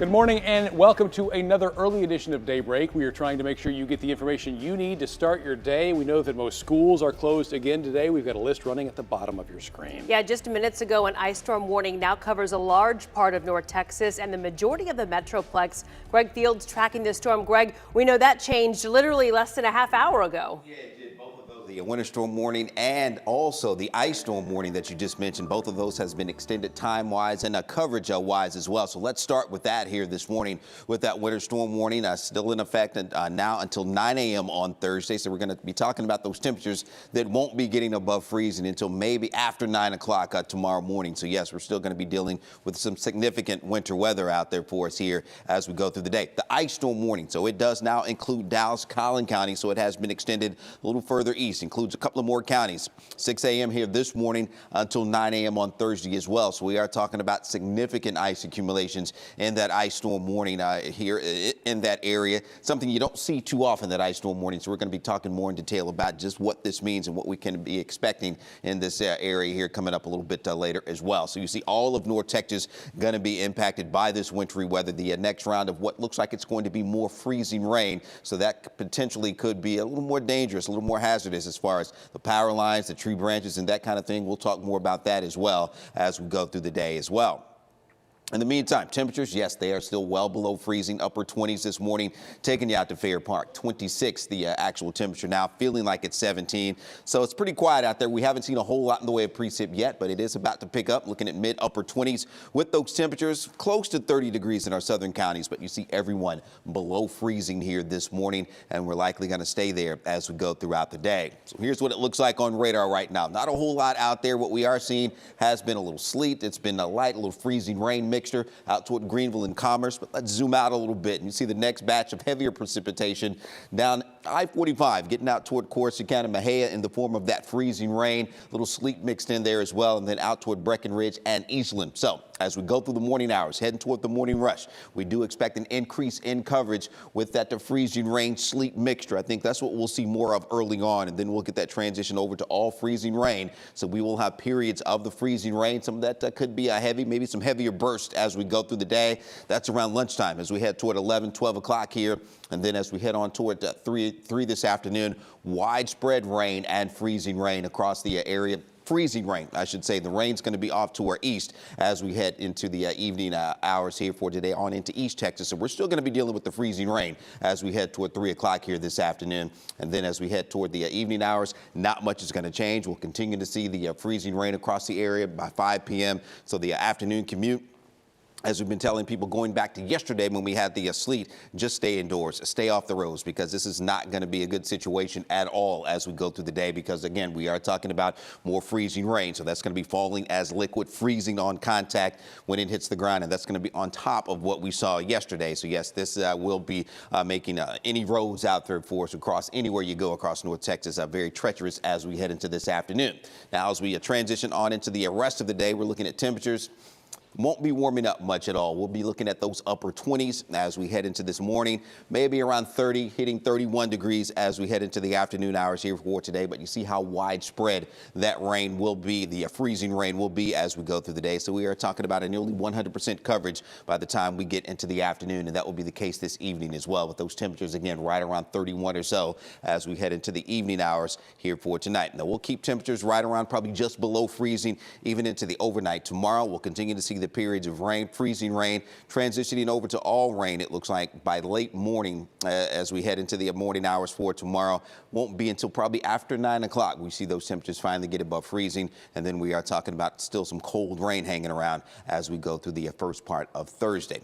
Good morning and welcome to another early edition of Daybreak. We are trying to make sure you get the information you need to start your day. We know that most schools are closed again today. We've got a list running at the bottom of your screen. Yeah, just minutes ago, an ice storm warning now covers a large part of North Texas and the majority of the Metroplex. Greg Fields tracking this storm. Greg, we know that changed literally less than a half hour ago. Yeah, it did. Both of those, the winter storm warning and also the ice storm warning that you just mentioned, both of those has been extended time-wise and coverage-wise as well. So let's start with that here this morning with that winter storm warning still in effect now until 9 a.m. on Thursday. So we're going to be talking about those temperatures that won't be getting above freezing until maybe after 9 o'clock tomorrow morning. So yes, we're still going to be dealing with some significant winter weather out there for us here as we go through the day. The ice storm warning, so it does now include Dallas, Collin County, so it has been extended a little further east, includes a couple of more counties. 6 a.m. here this morning until 9 a.m. on Thursday as well. So we are talking about significant ice accumulations in that ice storm warning here in that area. Something you don't see too often, that ice storm warning. So we're going to be talking more in detail about just what this means and what we can be expecting in this area here coming up a little bit later as well. So you see all of North Texas going to be impacted by this wintry weather. The next round of what looks like it's going to be more freezing rain. So that potentially could be a little more dangerous, a little more hazardous as far as the power lines, the tree branches and that kind of thing. We'll talk more about that as well as we go through the day as well. In the meantime, temperatures, yes, they are still well below freezing, upper 20s this morning, taking you out to Fair Park. 26, the actual temperature now, feeling like it's 17. So it's pretty quiet out there. We haven't seen a whole lot in the way of precip yet, but it is about to pick up, looking at mid-upper 20s with those temperatures close to 30 degrees in our southern counties. But you see everyone below freezing here this morning, and we're likely going to stay there as we go throughout the day. So here's what it looks like on radar right now. Not a whole lot out there. What we are seeing has been a little sleet. It's been a light, little freezing rain mix out toward Greenville and Commerce, but let's zoom out a little bit and you see the next batch of heavier precipitation down I-45 getting out toward Corsa County, Mejia in the form of that freezing rain, little sleet mixed in there as well, and then out toward Breckenridge and Eastland. So as we go through the morning hours, heading toward the morning rush, we do expect an increase in coverage with that freezing rain sleet mixture. I think that's what we'll see more of early on, and then we'll get that transition over to all freezing rain. So we will have periods of the freezing rain. Some of that could be a heavy, maybe some heavier bursts as we go through the day. That's around lunchtime as we head toward 11, 12 o'clock here. And then as we head on toward 3 this afternoon, widespread rain and freezing rain across the area. Freezing rain, I should say. The rain's going to be off to our east as we head into the evening hours here for today on into East Texas. So we're still going to be dealing with the freezing rain as we head toward 3 o'clock here this afternoon. And then as we head toward the evening hours, not much is going to change. We'll continue to see the freezing rain across the area by 5 p.m. So the afternoon commute, as we've been telling people going back to yesterday when we had the sleet, just stay indoors, stay off the roads, because this is not going to be a good situation at all as we go through the day, because again, we are talking about more freezing rain. So that's going to be falling as liquid, freezing on contact when it hits the ground. And that's going to be on top of what we saw yesterday. So yes, this will be making any roads out there for us across anywhere you go across North Texas very treacherous as we head into this afternoon. Now, as we transition on into the rest of the day, we're looking at temperatures. Won't be warming up much at all. We'll be looking at those upper 20s as we head into this morning, maybe around 30, hitting 31 degrees as we head into the afternoon hours here for today. But you see how widespread that rain will be, the freezing rain will be as we go through the day. So we are talking about a nearly 100% coverage by the time we get into the afternoon. And that will be the case this evening as well, with those temperatures, again, right around 31 or so as we head into the evening hours here for tonight. Now, we'll keep temperatures right around probably just below freezing even into the overnight. Tomorrow, we'll continue to see the periods of rain, freezing rain, transitioning over to all rain, it looks like, by late morning as we head into the morning hours for tomorrow. Won't be until probably after 9 o'clock we see those temperatures finally get above freezing, and then we are talking about still some cold rain hanging around as we go through the first part of Thursday.